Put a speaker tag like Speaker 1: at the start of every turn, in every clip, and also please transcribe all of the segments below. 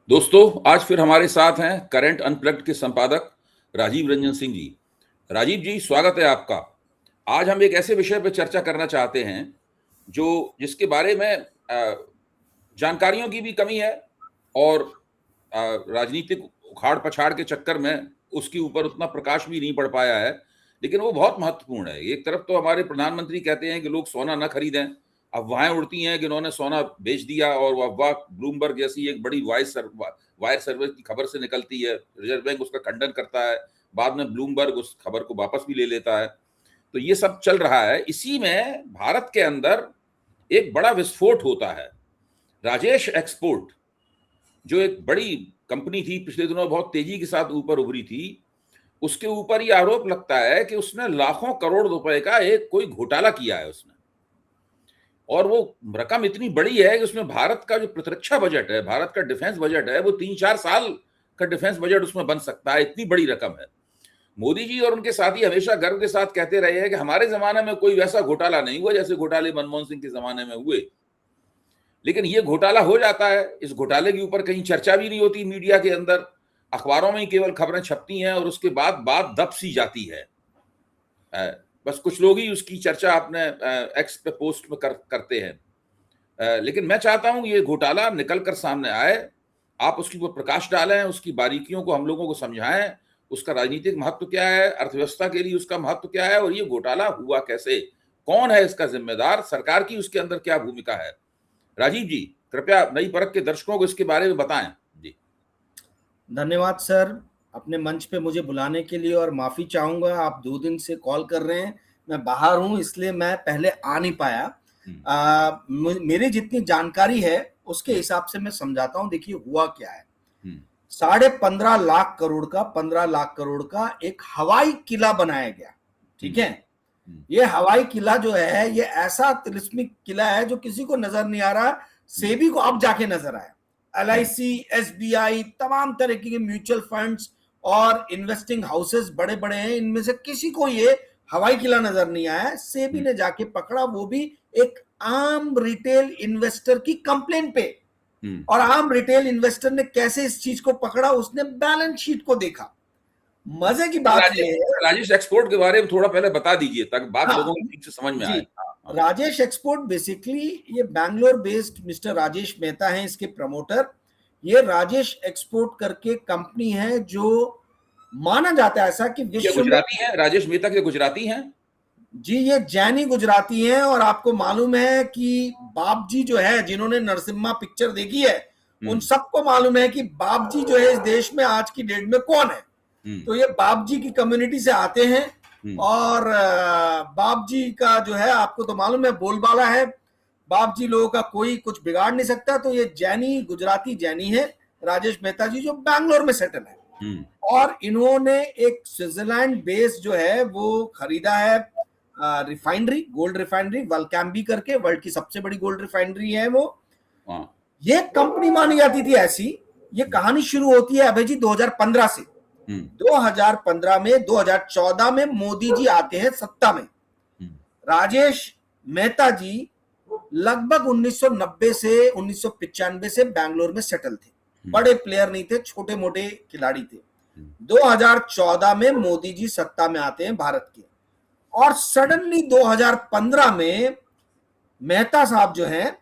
Speaker 1: दोस्तों, आज फिर हमारे साथ हैं करंट अनप्लग्ड के संपादक राजीव रंजन सिंह जी। राजीव जी, स्वागत है आपका। आज हम एक ऐसे विषय पर चर्चा करना चाहते हैं जो जिसके बारे में जानकारियों की भी कमी है और राजनीतिक उखाड़ पछाड़ के चक्कर में उसके ऊपर उतना प्रकाश भी नहीं पड़ पाया है, लेकिन वो बहुत महत्वपूर्ण है। एक तरफ तो हमारे प्रधानमंत्री कहते हैं कि लोग सोना न खरीदें, अफवाहें उड़ती हैं कि उन्होंने सोना बेच दिया और वो अफवाह ब्लूमबर्ग जैसी एक बड़ी वायर सर्विस की खबर से निकलती है। रिजर्व बैंक उसका खंडन करता है, बाद में ब्लूमबर्ग उस खबर को वापस भी ले लेता है। तो ये सब चल रहा है। इसी में भारत के अंदर एक बड़ा विस्फोट होता है। राजेश एक्सपोर्ट, जो एक बड़ी कंपनी थी, पिछले दिनों बहुत तेजी के साथ ऊपर उभरी थी, उसके ऊपर ये आरोप लगता है कि उसने लाखों करोड़ रुपए का एक कोई घोटाला किया है उसने। और वो रकम इतनी बड़ी है कि उसमें भारत का जो प्रतिरक्षा बजट है, भारत का डिफेंस बजट है, वो 3-4 साल का डिफेंस बजट उसमें बन सकता है, इतनी बड़ी रकम है। मोदी जी और उनके साथी हमेशा गर्व के साथ कहते रहे हैं कि हमारे जमाने में कोई वैसा घोटाला नहीं हुआ जैसे घोटाले मनमोहन सिंह के जमाने में हुए। लेकिन ये घोटाला हो जाता है। इस घोटाले के ऊपर कहीं चर्चा भी नहीं होती मीडिया के अंदर, अखबारों में ही केवल खबरें छपती हैं और उसके बाद बात दब सी जाती है। बस कुछ लोग ही उसकी चर्चा अपने एक्स पे पोस्ट में करते हैं। लेकिन मैं चाहता हूं ये घोटाला निकल कर सामने आए, आप उसके ऊपर प्रकाश डालें, उसकी बारीकियों को हम लोगों को समझाएं, उसका राजनीतिक महत्व क्या है, अर्थव्यवस्था के लिए उसका महत्व क्या है और ये घोटाला हुआ कैसे, कौन है इसका जिम्मेदार, सरकार की उसके अंदर क्या भूमिका है। राजीव जी, कृपया नई परख के दर्शकों को इसके बारे में बताएं। जी
Speaker 2: धन्यवाद सर, अपने मंच पे मुझे बुलाने के लिए, और माफी चाहूंगा आप 2 दिन से कॉल कर रहे हैं। मैं बाहर हूं इसलिए मैं पहले आ नहीं पाया। मेरी जितनी जानकारी है उसके हिसाब से मैं समझाता हूं। देखिए हुआ क्या है, 15.5 लाख करोड़ का एक हवाई किला बनाया गया। ठीक है, ये हवाई किला जो है ये ऐसा तिलिस्मिक किला है जो किसी को नजर नहीं आ रहा। सेबी को अब जाके नजर आया। LIC, SBI, तमाम तरह के म्यूचुअल फंड्स और इन्वेस्टिंग हाउसेस बड़े बड़े हैं, इनमें से किसी को ये हवाई किला नजर नहीं आया। सेबी ने जाके पकड़ा, वो भी एक आम रिटेल इन्वेस्टर की कंप्लेन पे। और आम रिटेल इन्वेस्टर ने कैसे इस चीज को पकड़ा, उसने बैलेंस शीट को देखा। मजे की बात ये है,
Speaker 1: राजेश एक्सपोर्ट के बारे में थोड़ा पहले बता दीजिए ताकि बात लोगों को ठीक से समझ में आए।
Speaker 2: राजेश एक्सपोर्ट बेसिकली ये बैंगलोर बेस्ड मिस्टर राजेश मेहता हैं इसके प्रमोटर। ये राजेश एक्सपोर्ट करके कंपनी है जो माना जाता है ऐसा कि विश्व
Speaker 1: गुजराती है। राजेश मेहता के गुजराती हैं?
Speaker 2: जी, ये जैनी गुजराती हैं। और आपको मालूम है कि बाप जी जो है, जिन्होंने नरसिम्हा पिक्चर देखी है, उन सबको मालूम है कि बाप जी जो है इस देश में आज की डेट में कौन है। तो ये बाप जी की कम्युनिटी से आते हैं और बाप जी का जो है आपको तो मालूम है बोलबाला है, बाप जी लोगों का कोई कुछ बिगाड़ नहीं सकता। तो ये जैनी, गुजराती जैनी है राजेश मेहता जी, जो बैंगलोर में सेटल है। और इन्होंने एक स्विट्जरलैंड बेस जो है वो खरीदा है रिफाइनरी, गोल्ड रिफाइनरी वल्कैम्बी करके, वर्ल्ड की सबसे बड़ी गोल्ड रिफाइनरी है वो। ये कंपनी मानी जाती थी ऐसी। ये कहानी शुरू होती है अभय जी 2015 से। 2015 में, 2014 में मोदी जी आते हैं सत्ता में। राजेश मेहता जी लगभग 1990 से 1995 से बैंगलोर में सेटल थे। बड़े प्लेयर नहीं थे, छोटे मोटे खिलाड़ी थे। 2014 में मोदी जी सत्ता में आते हैं भारत के, और सडनली 2015 में मेहता साहब जो हैं,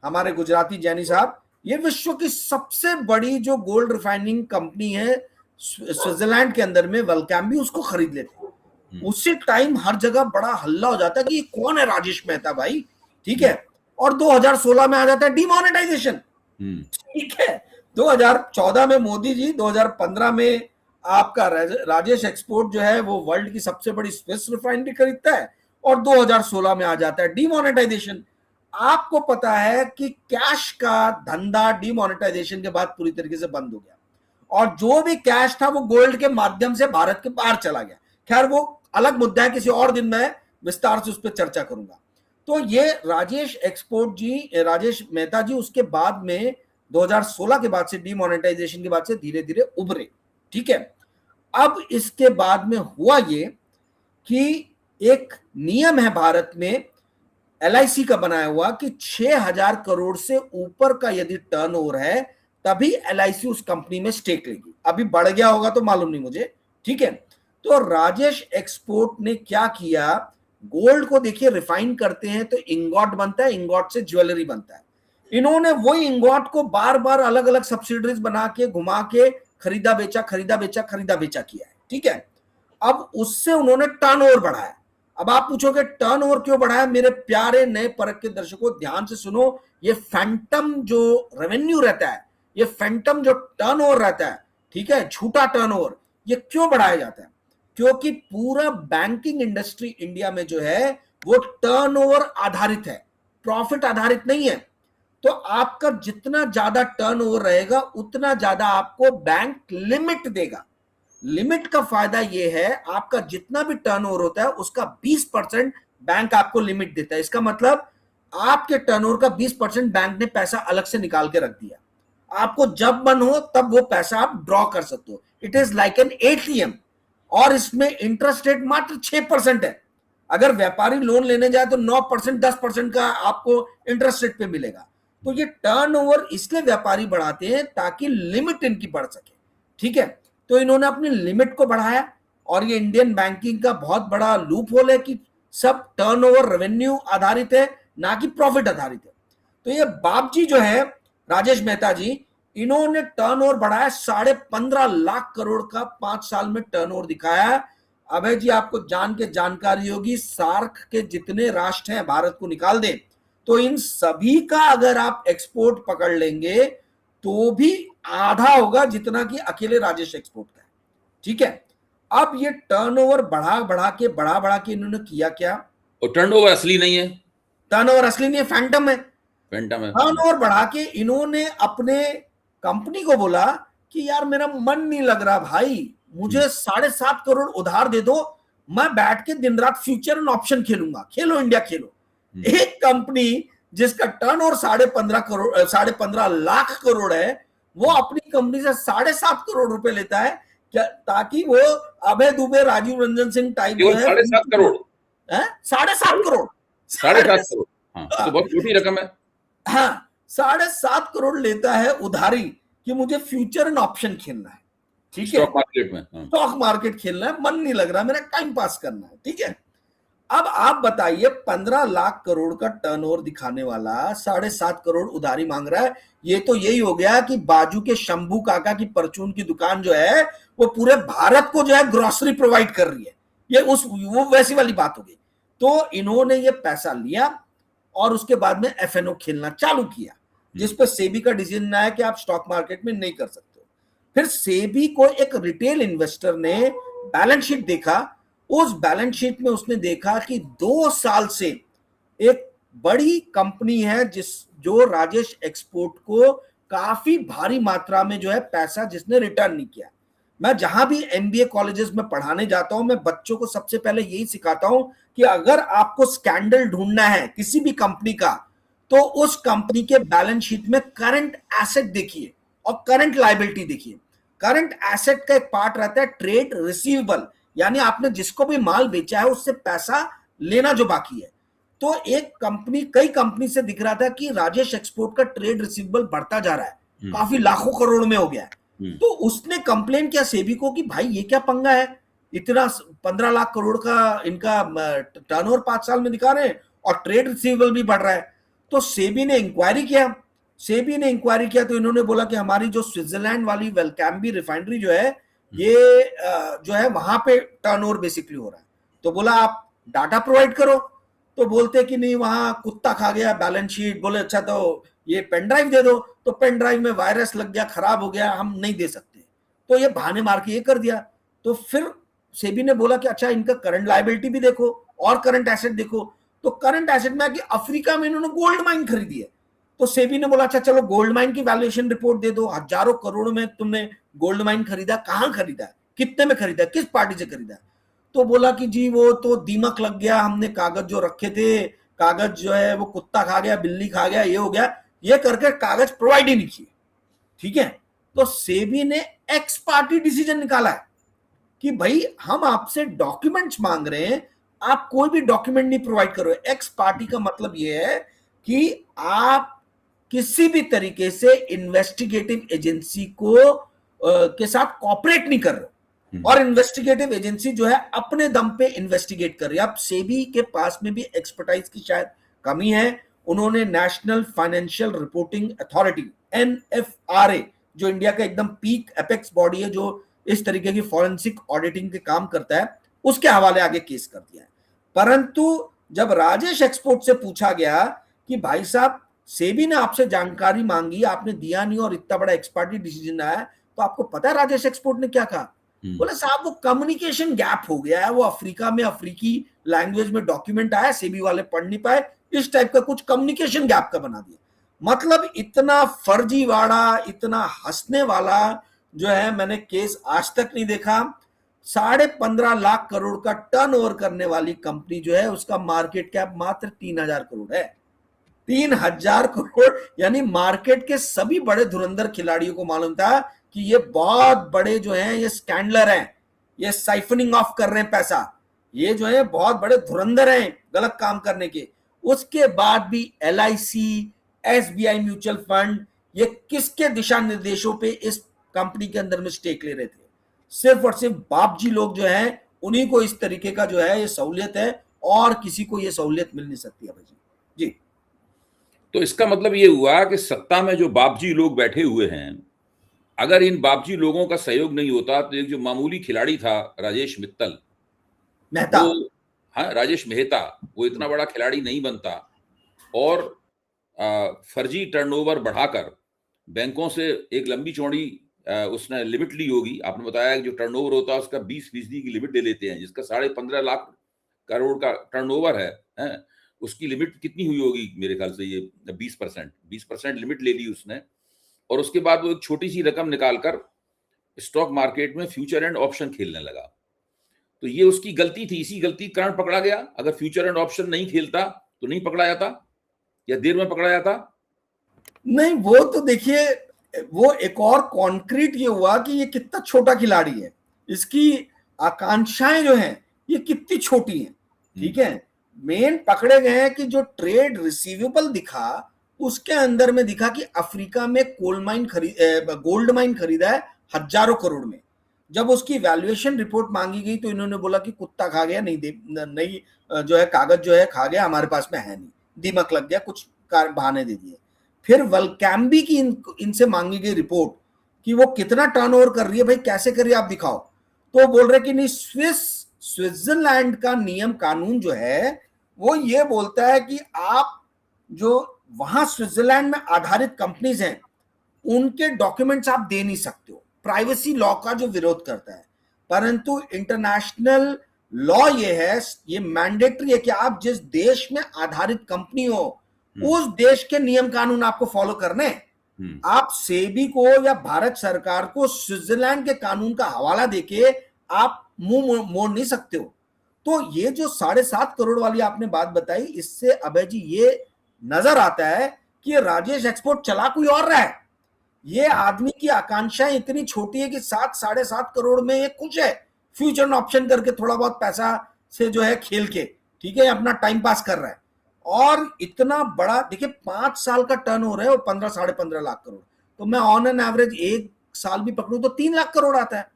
Speaker 2: हमारे गुजराती जैनी साहब, ये विश्व की सबसे बड़ी जो गोल्ड रिफाइनिंग कंपनी है स्विट्जरलैंड के अंदर में, वल्कैम्बी, उसको खरीद लेते हैं। उसी टाइम हर जगह बड़ा हल्ला हो जाता है कि कौन है राजेश मेहता भाई। ठीक है, और 2016 में आ जाता है डिमोनेटाइजेशन। ठीक है, 2014 में मोदी जी, 2015 में आपका राजेश एक्सपोर्ट जो है वो वर्ल्ड की सबसे बड़ी स्विस रिफाइनरी खरीदता है, और 2016 में आ जाता है डिमोनेटाइजेशन। आपको पता है कि कैश का धंधा डिमोनेटाइजेशन के बाद पूरी तरीके से बंद हो गया, और जो भी कैश था वो गोल्ड के माध्यम से भारत के बाहर चला गया। खैर वो अलग मुद्दा है, किसी और दिन मैं विस्तार से उस पर चर्चा करूंगा। तो ये राजेश एक्सपोर्ट जी, राजेश मेहता जी, उसके बाद में 2016 के बाद से, डिमोनेटाइजेशन के बाद से धीरे धीरे उभरे। ठीक है, अब इसके बाद में हुआ ये कि एक नियम है भारत में LIC का बनाया हुआ कि 6,000 करोड़ से ऊपर का यदि टर्नओवर है तभी LIC उस कंपनी में स्टेक लेगी। अभी बढ़ गया होगा तो मालूम नहीं मुझे, ठीक है। तो राजेश एक्सपोर्ट ने क्या किया, गोल्ड को देखिए रिफाइन करते हैं तो इंगॉट बनता है, इंगॉट से ज्वेलरी बनता है। इन्होंने वही इंगॉट को बार बार अलग अलग सब्सिडरीज बना के घुमा के खरीदा बेचा खरीदा बेचा खरीदा बेचा किया है, ठीक है। अब उससे उन्होंने टर्नओवर बढ़ाया। अब आप पूछोगे टर्नओवर क्यों बढ़ाया? मेरे प्यारे नए परख के दर्शकों ध्यान से सुनो, ये फैंटम जो रेवेन्यू रहता है, ये फैंटम जो टर्नओवर रहता है, ठीक है, झूठा टर्नओवर, ये क्यों बढ़ाया जाता है? क्योंकि पूरा बैंकिंग इंडस्ट्री इंडिया में जो है वो टर्नओवर आधारित है, प्रॉफिट आधारित नहीं है। तो आपका जितना ज्यादा टर्नओवर रहेगा उतना ज्यादा आपको बैंक लिमिट देगा। लिमिट का फायदा यह है, आपका जितना भी टर्नओवर होता है उसका 20% बैंक आपको लिमिट देता है। इसका मतलब आपके टर्नओवर का 20% बैंक ने पैसा अलग से निकाल के रख दिया, आपको जब मन हो तब वो पैसा आप ड्रॉ कर सकते हो। It is like an ATM। और इसमें इंटरेस्ट रेट मात्र 6% है। अगर व्यापारी लोन लेने जाए तो 9% 10% का आपको इंटरेस्ट रेट पे मिलेगा। तो ये टर्नओवर इसलिए व्यापारी बढ़ाते हैं ताकि लिमिट इनकी बढ़ सके, ठीक है। तो इन्होंने अपनी लिमिट को बढ़ाया और ये इंडियन बैंकिंग का बहुत बड़ा लूप होल है कि सब टर्नओवर रेवेन्यू आधारित है, ना कि प्रॉफिट आधारित है। तो ये बापजी जो है राजेश मेहता जी, इन्होंने टर्नओवर बढ़ाया 15.5 लाख करोड़ का 5 साल में टर्नओवर दिखाया। अभय जी आपको जान के जानकारी होगी, सार्क के जितने राष्ट्र हैं भारत को निकाल दें तो इन सभी का अगर आप एक्सपोर्ट पकड़ लेंगे तो भी आधा होगा जितना कि अकेले राजेश एक्सपोर्ट का है, ठीक है। अब ये टर्नओवर बढ़ा के इन्होंने किया क्या?
Speaker 1: और टर्नओवर असली नहीं है,
Speaker 2: टर्नओवर असली नहीं है, फैंटम है।
Speaker 1: फैंटम है।
Speaker 2: टर्नओवर बढ़ा के इन्होंने अपने कंपनी को बोला कि यार मेरा मन नहीं लग रहा भाई, मुझे 7.5 करोड़ उधार दे दो, मैं बैठ के दिन रात फ्यूचर एंड ऑप्शन खेलूंगा, खेलो इंडिया खेलो। एक कंपनी जिसका टर्नओवर 15.5 लाख करोड़ है, वो अपनी कंपनी से 7.5 करोड़ रुपए लेता है क्या, ताकि वो अभय दुबे राजीव रंजन सिंह टाइप जो है
Speaker 1: 7.5 करोड़,
Speaker 2: 7.5 करोड़,
Speaker 1: 7.5 करोड़, हाँ तो बहुत छोटी रकम है।
Speaker 2: हाँ 7.5 करोड़ लेता है उधारी कि मुझे फ्यूचर एंड ऑप्शन खेलना है, ठीक है,
Speaker 1: स्टॉक मार्केट में,
Speaker 2: स्टॉक मार्केट खेलना है, मन नहीं लग रहा, मेरा टाइम पास करना है, ठीक है। अब आप बताइए 15 लाख करोड़ का टर्नओवर दिखाने वाला 7.5 करोड़ उधारी मांग रहा है। ये तो यही हो गया कि बाजू के शंभू काका की परचून की दुकान जो है वो पूरे भारत को जो है ग्रोसरी प्रोवाइड कर रही है, ये वो वैसी वाली बात हो गई। तो इन्होंने ये पैसा लिया और उसके बाद में FNO खेलना चालू किया, जिसपे सेबी का डिसीजन आया कि आप स्टॉक मार्केट में नहीं कर सकते हो। फिर सेबी को एक रिटेल इन्वेस्टर ने बैलेंस शीट देखा, उस बैलेंस शीट में उसने देखा कि 2 साल से एक बड़ी कंपनी है जो राजेश एक्सपोर्ट को काफी भारी मात्रा में जो है पैसा जिसने रिटर्न नहीं किया। मैं जहां भी MBA कॉलेजेस में पढ़ाने जाता हूं, मैं बच्चों को सबसे पहले यही सिखाता हूं कि अगर आपको स्कैंडल ढूंढना है किसी भी कंपनी का, तो उस कंपनी के बैलेंस शीट में करंट एसेट देखिए और करंट लायबिलिटी देखिए। करंट एसेट का एक पार्ट रहता है ट्रेड रिसीवेबल, यानी आपने जिसको भी माल बेचा है उससे पैसा लेना जो बाकी है। तो एक कंपनी, कई कंपनी से दिख रहा था कि राजेश एक्सपोर्ट का ट्रेड रिसीवेबल बढ़ता जा रहा है, काफी लाखों करोड़ में हो गया है। तो उसने कंप्लेन किया सेबी को कि भाई ये क्या पंगा है, इतना 15 लाख करोड़ का इनका टर्नओवर 5 साल में दिखा रहे हैं और ट्रेड रिसीवेबल भी बढ़ रहा है। तो सेबी ने इंक्वायरी किया तो इन्होंने बोला कि हमारी जो स्विट्जरलैंड वाली वेलकैम्बी रिफाइनरी जो है, ये जो है वहां पे टर्नओवर बेसिकली हो रहा है। तो बोला आप डाटा प्रोवाइड करो, तो बोलते कि नहीं वहां कुत्ता खा गया बैलेंस शीट। बोले अच्छा तो ये पेन ड्राइव दे दो, तो पेन ड्राइव में वायरस लग गया, खराब हो गया, हम नहीं दे सकते। तो ये बहाने मार के ये कर दिया। तो फिर सेबी ने बोला कि अच्छा इनका करंट लायबिलिटी भी देखो और करंट एसेट देखो। तो करंट एसेट में कि अफ्रीका में इन्होंने गोल्ड माइन खरीदी है। तो सेबी ने बोला अच्छा चलो गोल्ड माइन की वैल्यूएशन रिपोर्ट दे दो, हजारों करोड़ में तुमने गोल्ड माइन खरीदा, कहां खरीदा, कितने में खरीदा, किस पार्टी से खरीदा। तो बोला कि जी वो तो दीमक लग गया, हमने कागज जो रखे थे, कागज जो है वो कुत्ता खा गया, बिल्ली खा गया, ये हो गया, ये करके कागज प्रोवाइड ही नहीं किए, ठीक है। तो सेबी ने एक्स पार्टी डिसीजन निकाला है कि भाई हम आपसे डॉक्यूमेंट्स मांग रहे हैं, आप कोई भी डॉक्यूमेंट नहीं प्रोवाइड करो। एक्स पार्टी का मतलब ये है कि आप किसी भी तरीके से इन्वेस्टिगेटिव एजेंसी को के साथ कॉपरेट नहीं कर रहे और इन्वेस्टिगेटिव एजेंसी जो है अपने दम पे इन्वेस्टिगेट कर रही है। अब सेबी के पास में भी एक्सपर्टाइज की शायद कमी है। उन्होंने national financial reporting authority NFRA, जो इंडिया का एकदम पीक एपेक्स बॉडी है जो इस तरीके की फॉरेंसिक ऑडिटिंग के काम करता है, उसके हवाले आगे केस कर दिया है। परंतु जब राजेश एक्सपोर्ट से पूछा गया कि भाई साहब सेबी ने आपसे जानकारी मांगी, आपने दिया नहीं और इतना बड़ा एक्सपर्टी डिसीजन आया, तो आपको पता है राजेश एक्सपोर्ट ने क्या कहा? बोले साहब वो कम्युनिकेशन गैप हो गया है, वो अफ्रीका में अफ्रीकी लैंग्वेज में डॉक्यूमेंट आया, सेबी वाले पढ़ नहीं पाए, इस टाइप का कुछ कम्युनिकेशन गैप का बना दिया। मतलब इतना फर्जीवाड़ा, इतना हंसने वाला जो है मैंने केस आज तक नहीं देखा। 15.5 लाख करोड़ का टर्नओवर करने वाली कंपनी जो है उसका मार्केट कैप मात्र 3,000 करोड़ है। 3,000 करोड़, यानी मार्केट के सभी बड़े धुरंधर खिलाड़ियों को मालूम था कि ये बहुत बड़े जो हैं ये स्कैंडलर हैं, ये साइफनिंग ऑफ कर रहे हैं पैसा, ये जो है बहुत बड़े धुरंधर हैं गलत काम करने के। उसके बाद भी LIC, SBI म्यूचुअल फंड, ये किसके दिशा निर्देशों पे इस कंपनी के अंदर में स्टेक ले रहे थे? सिर्फ और सिर्फ बाप जी लोग जो हैं उन्हीं को इस तरीके का जो है ये सहूलियत है और किसी को ये सहूलियत मिल नहीं सकती है भाई जी।
Speaker 1: तो इसका मतलब ये हुआ कि सत्ता में जो बापजी लोग बैठे हुए हैं, अगर इन बापजी लोगों का सहयोग नहीं होता तो एक जो मामूली खिलाड़ी था राजेश
Speaker 2: मेहता,
Speaker 1: राजेश मेहता, वो इतना बड़ा खिलाड़ी नहीं बनता और फर्जी टर्नओवर बढ़ाकर बैंकों से एक लंबी चौड़ी उसने लिमिट ली होगी। आपने बताया कि जो टर्नओवर होता है उसका 20% की लिमिट ले लेते हैं, जिसका 15.5 लाख करोड़ का टर्नओवर है, उसकी लिमिट कितनी हुई होगी? मेरे ख्याल से ये 20% लिमिट ले ली उसने और उसके बाद वो एक छोटी सी रकम निकालकर स्टॉक मार्केट में फ्यूचर एंड ऑप्शन खेलने लगा। तो ये उसकी गलती थी, इसी गलती के कारण पकड़ा गया। अगर फ्यूचर एंड ऑप्शन नहीं खेलता तो नहीं पकड़ा जाता या देर में पकड़ा जाता?
Speaker 2: नहीं, वो तो देखिए, वो एक और कॉन्क्रीट ये हुआ कि ये कितना छोटा खिलाड़ी है, इसकी आकांक्षाएं जो हैं ये कितनी छोटी हैं। ठीक है, मेन पकड़े गए हैं कि जो ट्रेड रिसीवेबल दिखा उसके अंदर में दिखा कि अफ्रीका में गोल्ड माइन खरीदा है हजारों करोड़ में। जब उसकी वैल्यूएशन रिपोर्ट मांगी गई तो इन्होंने बोला कि कुत्ता खा गया, नहीं जो है कागज जो है खा गया, हमारे पास में है नहीं, दीमक लग गया, कुछ बहाने दे दिए। फिर वल्कैम्बी की इनसे मांगी गई रिपोर्ट कि वो कितना टर्नओवर कर रही है, भाई कैसे कर रही है आप दिखाओ, तो बोल रहे कि नहीं, स्विट्जरलैंड का नियम कानून जो है वो ये बोलता है कि आप जो वहां स्विट्जरलैंड में आधारित कंपनीज हैं उनके डॉक्यूमेंट्स आप दे नहीं सकते हो, प्राइवेसी लॉ का जो विरोध करता है। परंतु इंटरनेशनल लॉ ये है, ये मैंडेटरी है कि आप जिस देश में आधारित कंपनी हो उस देश के नियम कानून आपको फॉलो करने। आप सेबी को या भारत सरकार को स्विट्जरलैंड के कानून का हवाला देके आप मुंह मोड़ नहीं सकते हो। तो ये जो 7.5 करोड़ वाली आपने बात बताई, इससे अभय जी ये नजर आता है कि राजेश एक्सपोर्ट चला कोई और रहा है। ये आदमी की आकांक्षाएं इतनी छोटी है कि 7.5 करोड़ में ये कुछ है, फ्यूचर ऑप्शन करके थोड़ा बहुत पैसा से जो है खेल के, ठीक है, अपना टाइम पास कर रहा है। और इतना बड़ा देखिए 5 साल का टर्न हो रहा है और 15-15.5 लाख करोड़, तो मैं ऑन एन एवरेज एक साल भी पकड़ूं तो 3 लाख करोड़ आता है।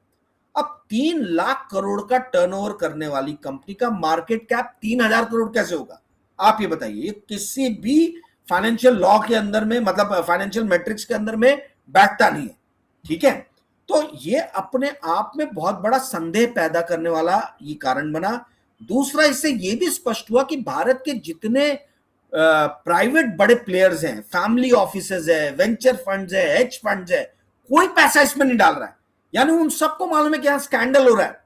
Speaker 2: अब 3 लाख करोड़ का टर्नओवर करने वाली कंपनी का मार्केट कैप 3,000 करोड़ कैसे होगा? आप ये बताइए। ये किसी भी फाइनेंशियल लॉ के अंदर में, मतलब फाइनेंशियल मैट्रिक्स के अंदर में बैठता नहीं है। ठीक है, तो ये अपने आप में बहुत बड़ा संदेह पैदा करने वाला ये कारण बना। दूसरा, इससे ये भी स्पष्ट हुआ कि भारत के जितने प्राइवेट बड़े प्लेयर्स हैं, फैमिली ऑफिसेज है, वेंचर फंड्स है, हेज फंड्स है, कोई पैसा इसमें नहीं डाल रहा है। यानी उन सबको मालूम है कि यहां स्कैंडल हो रहा है।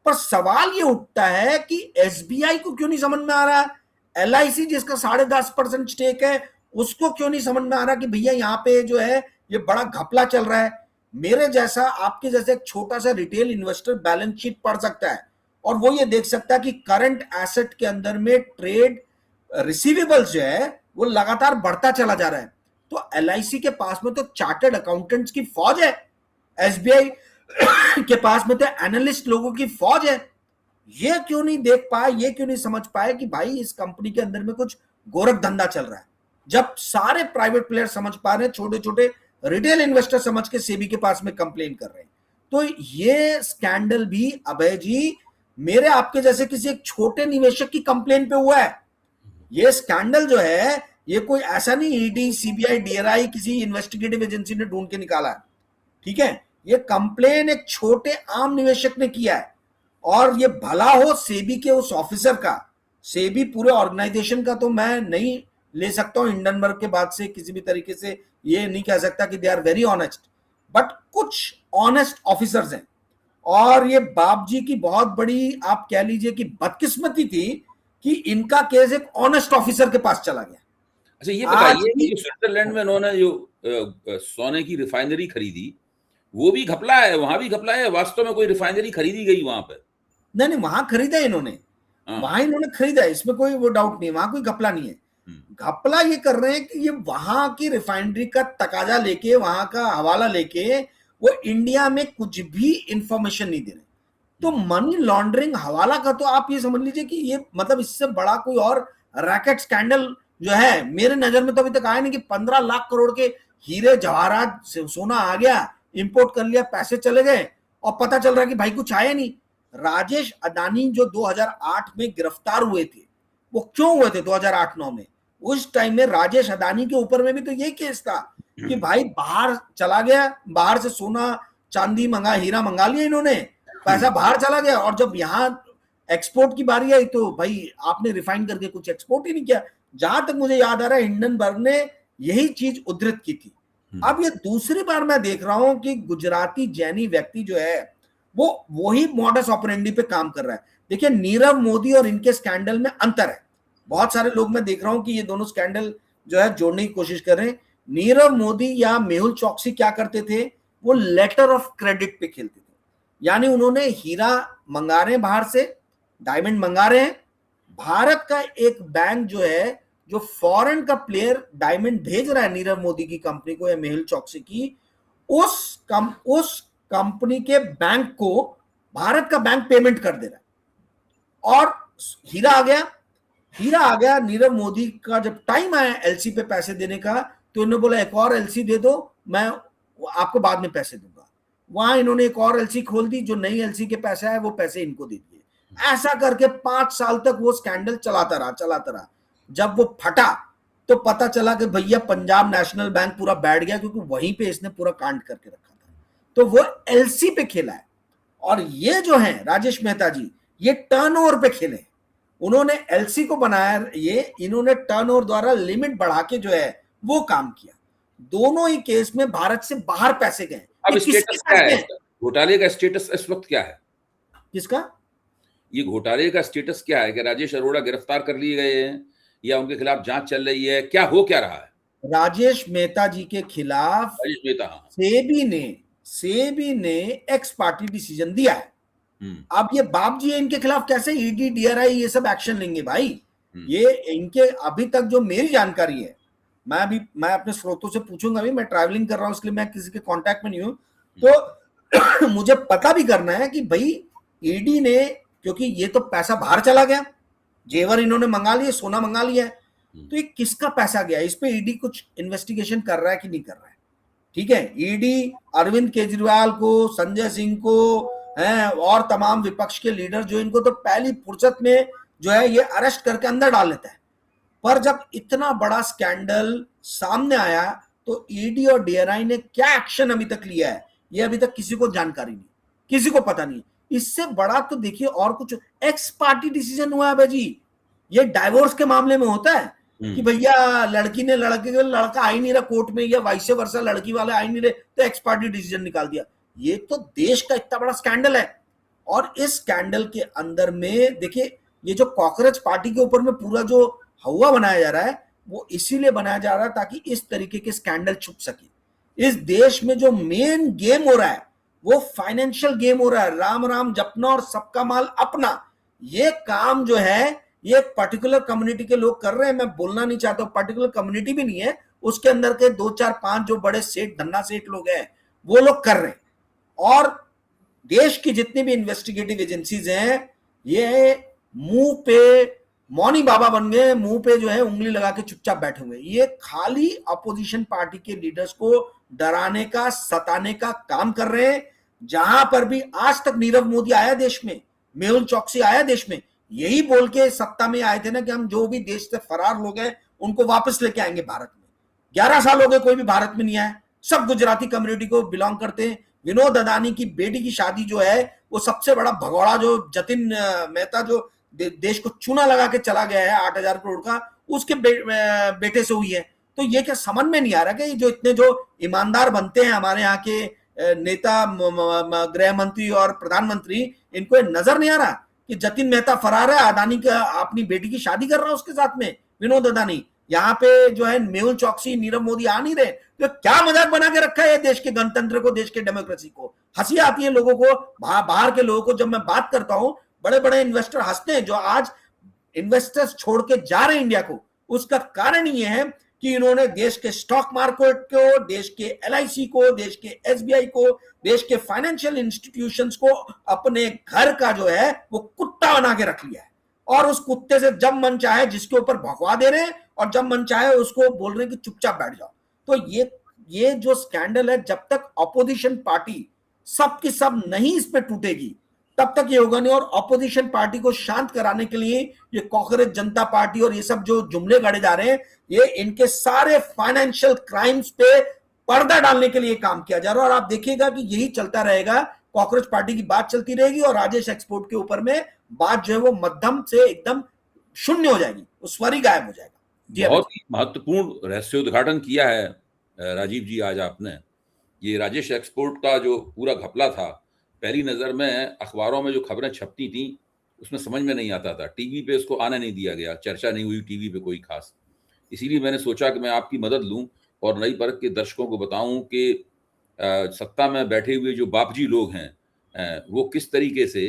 Speaker 2: पर सवाल ये उठता है कि SBI को क्यों नहीं समझ में आ रहा है, LIC जिसका 10.5% स्टेक है उसको क्यों नहीं समझ में आ रहा कि भैया यहाँ पे जो है ये बड़ा घपला चल रहा है। मेरे जैसा, आपके जैसे एक छोटा सा रिटेल इन्वेस्टर बैलेंस शीट पढ़ सकता है और वो ये देख सकता है कि करंट एसेट के अंदर में ट्रेड रिसीवेबल्स जो है वो लगातार बढ़ता चला जा रहा है। तो LIC के पास में तो चार्टर्ड अकाउंटेंट्स की फौज है, SBI के पास में तो एनालिस्ट लोगों की फौज है। ये क्यों नहीं देख पाए, ये क्यों नहीं समझ पाए कि भाई इस कंपनी के अंदर में कुछ गोरख धंधा चल रहा है। जब सारे प्राइवेट प्लेयर समझ पा रहे हैं, छोटे छोटे रिटेल इन्वेस्टर समझ के सेबी के पास में कंप्लेन कर रहे हैं। तो ये स्कैंडल भी अभय जी मेरे आपके जैसे किसी एक छोटे निवेशक की कंप्लेन पे हुआ है। ये स्कैंडल जो है ये कोई ऐसा नहीं ईडी सीबीआई डीआरआई किसी इन्वेस्टिगेटिव एजेंसी ने ढूंढ के निकाला है, ठीक है। ये कंप्लेन एक छोटे आम निवेशक ने किया है, और ये भला हो सेबी के उस ऑफिसर का। सेबी पूरे ऑर्गेनाइजेशन का तो मैं नहीं ले सकता हूं हिंडनबर्ग के बाद से किसी भी तरीके से ये नहीं कह सकता कि they are very honest, but कुछ ऑनेस्ट ऑफिसर्स हैं। और ये बाप जी की बहुत बड़ी आप कह लीजिए कि बदकिस्मती थी कि इनका केस एक ऑनेस्ट ऑफिसर के पास चला गया।
Speaker 1: अच्छा, ये बताइए कि जो स्विट्जरलैंड में उन्होंने जो सोने की रिफाइनरी खरीदी, वो भी घपला है, वहां भी घपला है, वास्तव में कोई रिफाइनरी खरीदी गई वहां पर?
Speaker 2: नहीं, वहां खरीदा इन्होंने, वहां इन्होंने खरीदा, इसमें कोई वो डाउट नहीं, वहां कोई घपला नहीं है। घपला ये कर रहे हैं कि ये वहां की रिफाइनरी का तकाजा लेके, वहां का हवाला लेके वो इंडिया में कुछ भी इंफॉर्मेशन नहीं दे रहे। तो मनी लॉन्ड्रिंग हवाला का तो आप ये समझ लीजिए कि ये मतलब इससे बड़ा कोई और रैकेट स्कैंडल जो है मेरे नजर में तो अभी तक आया नहीं कि 15 लाख करोड़ के हीरे जवाहरात सोना आ गया, इंपोर्ट कर लिया, पैसे चले गए और पता चल रहा है कि भाई कुछ आया नहीं। राजेश अडानी जो 2008 में गिरफ्तार हुए थे, वो क्यों हुए थे 2008-9 में? उस टाइम में राजेश अडानी के ऊपर में भी तो यही केस था कि भाई बाहर चला गया, बाहर से सोना चांदी मंगा, हीरा मंगा लिया इन्होंने, पैसा बाहर चला गया, और जब यहाँ एक्सपोर्ट की बारी आई तो भाई आपने रिफाइन करके कुछ एक्सपोर्ट ही नहीं किया। जहां तक मुझे याद आ रहा है हिंडनबर्ग ने यही चीज उद्धृत की थी। अब ये दूसरी बार मैं देख रहा हूं कि गुजराती जैनी व्यक्ति जो है वो वही मॉडस ऑपरेंडी पे काम कर रहा है। देखिए नीरव मोदी और इनके स्कैंडल में अंतर है। बहुत सारे लोग मैं देख रहा हूं कि ये दोनों स्कैंडल जो है जोड़ने की कोशिश कर रहे हैं। नीरव मोदी या मेहुल चौकसी क्या करते थे, वो लेटर ऑफ क्रेडिट पे खेलते थे, यानी उन्होंने हीरा मंगा रहे हैं बाहर से, डायमंड मंगा रहे हैं, भारत का एक बैंक जो है, जो फॉरेन का प्लेयर डायमंड भेज रहा है नीरव मोदी की कंपनी को या मेहुल चौकसी की, उस कंपनी के बैंक को भारत का बैंक पेमेंट कर दे रहा है। और हीरा आ गया, नीरव मोदी का जब टाइम आया एलसी पे पैसे देने का, तो इन्होंने बोला एक और एलसी दे दो, मैं आपको बाद में पैसे दूंगा। वहां इन्होंने एक और एलसी खोल दी, जो नई एलसी के पैसे आए वो पैसे इनको दे दिए। ऐसा करके 5 साल तक वो स्कैंडल चलाता रहा। जब वो फटा तो पता चला कि भैया पंजाब नेशनल बैंक पूरा बैठ गया, क्योंकि वहीं पे इसने पूरा कांड करके रखा था। तो वो एलसी पे खेला है, और ये जो है राजेश मेहता जी, ये टर्नओवर पे खेले। उन्होंने एलसी को बनाया, ये इन्होंने टर्नओवर द्वारा लिमिट बढ़ा के जो है वो काम किया। दोनों ही केस में भारत से बाहर पैसे गए।
Speaker 1: अब स्टेटस क्या है घोटाले का? स्टेटस इस वक्त क्या है?
Speaker 2: किसका?
Speaker 1: ये घोटाले का स्टेटस क्या है कि राजेश अरोड़ा गिरफ्तार कर लिए गए हैं या उनके खिलाफ जांच चल रही है, क्या रहा है?
Speaker 2: राजेश मेहता जी के खिलाफ सेबी ने एक्स पार्टी डिसीजन दिया है। अब ये बाप जी इनके खिलाफ कैसे ईडी डीआरआई ये सब एक्शन लेंगे भाई? ये इनके अभी तक जो मेरी जानकारी है, मैं अपने स्रोतों से पूछूंगा, अभी मैं ट्रैवलिंग कर रहा हूं इसलिए मैं किसी के कांटेक्ट में नहीं हूं, तो मुझे पता भी करना है कि भाई ईडी ने, क्योंकि ये तो पैसा बाहर चला गया, जेवर इन्होंने मंगा लिए, सोना मंगा लिया है, तो ये किसका पैसा गया, इस पे ईडी कुछ इन्वेस्टिगेशन कर रहा है कि नहीं कर रहा है? ठीक है, ईडी अरविंद केजरीवाल को, संजय सिंह को हैं और तमाम विपक्ष के लीडर जो, इनको तो पहली फुर्सत में जो है ये अरेस्ट करके अंदर डाल लेता है। पर जब इतना बड़ा स्कैंडल सामने आया तो ईडी और डीआरआई ने क्या एक्शन अभी तक लिया है, ये अभी तक किसी को जानकारी नहीं, किसी को पता नहीं। इससे बड़ा तो देखिए और कुछ एक्स पार्टी डिसीजन हुआ है भाई। ये डाइवोर्स के मामले में होता है कि भैया लड़की ने लड़का आ ही नहीं रहा कोर्ट में, या वाइस वर्सा लड़की वाले आ ही नहीं रहे, तो एक्स पार्टी डिसीजन निकाल दिया। ये तो देश का इतना बड़ा स्कैंडल है, और इस स्कैंडल के अंदर में देखिए ये जो कॉकरोच पार्टी के ऊपर में पूरा जो हवा बनाया जा रहा है, वो इसीलिए बनाया जा रहा है ताकि इस तरीके के स्कैंडल छुप सके। इस देश में जो मेन गेम हो रहा है वो फाइनेंशियल गेम हो रहा है, राम राम जपना और सबका माल अपना। ये काम जो है ये पर्टिकुलर कम्युनिटी के लोग कर रहे हैं। मैं बोलना नहीं चाहता, पर्टिकुलर कम्युनिटी भी नहीं है, उसके अंदर के 2 4 5 जो बड़े सेठ, धन्ना सेठ लोग हैं, वो लोग कर रहे हैं। और देश की जितनी भी इन्वेस्टिगेटिव एजेंसीज हैं, ये मुंह पे मौनी बाबा बन गए, मुंह पे जो है उंगली लगा के चुपचाप बैठे हुए। ये खाली अपोजिशन पार्टी के लीडर्स को डराने का, सताने का काम कर रहे हैं। जहां पर भी आज तक नीरव मोदी आया देश में, मेहुल चौकसी आया देश में, यही बोल के सत्ता में आए थे ना कि हम जो भी देश से फरार लोग हैं उनको वापस लेके आएंगे भारत में। 11 साल हो गए कोई भी भारत में नहीं आया, सब गुजराती कम्युनिटी को बिलोंग करते हैं। विनोद अदानी की बेटी की शादी जो है वो सबसे बड़ा भगौड़ा जो जतिन मेहता जो देश को चूना लगा के चला गया है 8,000 करोड़ का, उसके बेटे से हुई है। तो ये क्या समझ में नहीं आ रहा कि जो इतने जो ईमानदार बनते हैं हमारे यहाँ के नेता, गृह मंत्री और प्रधानमंत्री, इनको नजर नहीं आ रहा कि जतिन मेहता फरार है, अदानी का अपनी बेटी की शादी कर रहा है उसके साथ में विनोद अदानी। यहाँ पे जो है मेहुल चौकसी, नीरव मोदी आ नहीं रहे। तो क्या मजाक बना के रखा है देश के गणतंत्र को, देश के डेमोक्रेसी को। हंसी आती है लोगों को, बाहर के लोगों को जब मैं बात करता हूं, बड़े बड़े इन्वेस्टर हंसते हैं जो आज इन्वेस्टर्स छोड़ के जा रहे हैं इंडिया को। उसका कारण ये है कि इन्होंने देश के स्टॉक मार्केट को, देश के LIC को, देश के SBI को, देश के फाइनेंशियल इंस्टीट्यूशंस को अपने घर का जो है वो कुत्ता बना के रख लिया है। और उस कुत्ते से जब मन चाहे जिसके ऊपर भगवा दे रहे हैं और जब मन चाहे उसको बोल रहे हैं कि चुपचाप बैठ जाओ। तो ये जो स्कैंडल है, जब तक अपोजिशन पार्टी सब की सब नहीं इस पे टूटेगी तब तक ये होगा नहीं। और अपोजिशन पार्टी को शांत कराने के लिए ये कॉकरोच जनता पार्टी और ये सब जो जुमले गाड़े जा रहे हैं, ये इनके सारे फाइनेंशियल क्राइम्स पे पर्दा डालने के लिए काम किया जा रहा है। और आप देखिएगा कि यही चलता रहेगा, कॉकरोच पार्टी की बात चलती रहेगी और राजेश एक्सपोर्ट के ऊपर में बात जो है वो मध्यम से एकदम शून्य हो जाएगी, वो स्वर ही गायब हो जाएगा।
Speaker 1: बहुत ही महत्वपूर्ण रहस्योद्घाटन किया है राजीव जी आज आपने। ये राजेश एक्सपोर्ट का जो पूरा घपला था, पहली नज़र में अखबारों में जो खबरें छपती थी उसमें समझ में नहीं आता था, टीवी पे उसको आने नहीं दिया गया, चर्चा नहीं हुई टीवी पे कोई खास। इसीलिए मैंने सोचा कि मैं आपकी मदद लूं और नई परख के दर्शकों को बताऊं कि सत्ता में बैठे हुए जो बापजी लोग हैं वो किस तरीके से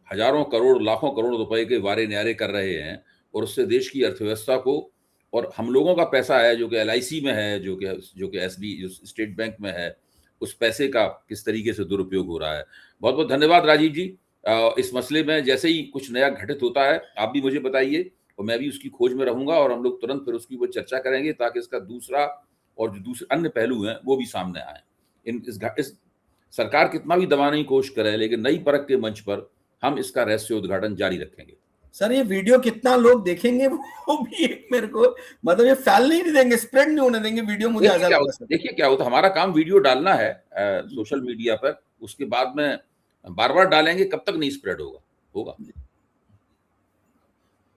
Speaker 1: हजारों करोड़, लाखों करोड़ रुपए के वारे न्यारे कर रहे हैं और उससे देश की अर्थव्यवस्था को, और हम लोगों का पैसा है जो कि LIC में है, जो कि SB जो स्टेट बैंक में है, उस पैसे का किस तरीके से दुरुपयोग हो रहा है। बहुत बहुत धन्यवाद राजीव जी। इस मसले में जैसे ही कुछ नया घटित होता है आप भी मुझे बताइए और मैं भी उसकी खोज में रहूंगा और हम लोग तुरंत फिर उसकी ऊपर चर्चा करेंगे ताकि इसका दूसरा और जो दूसरे अन्य पहलू हैं वो भी सामने आए। इस सरकार कितना भी दबाने की कोशिश करे, लेकिन नई परख के मंच पर हम इसका रहस्योद्घाटन जारी रखेंगे।
Speaker 2: सर ये वीडियो कितना लोग देखेंगे वो भी एक मेरे को, मतलब ये फैलने ही नहीं देंगे, स्प्रेड नहीं होने देंगे वीडियो। मुझे
Speaker 1: देखिए क्या होता, हमारा काम वीडियो डालना है सोशल मीडिया पर, उसके बाद में बार बार डालेंगे, कब तक नहीं स्प्रेड होगा।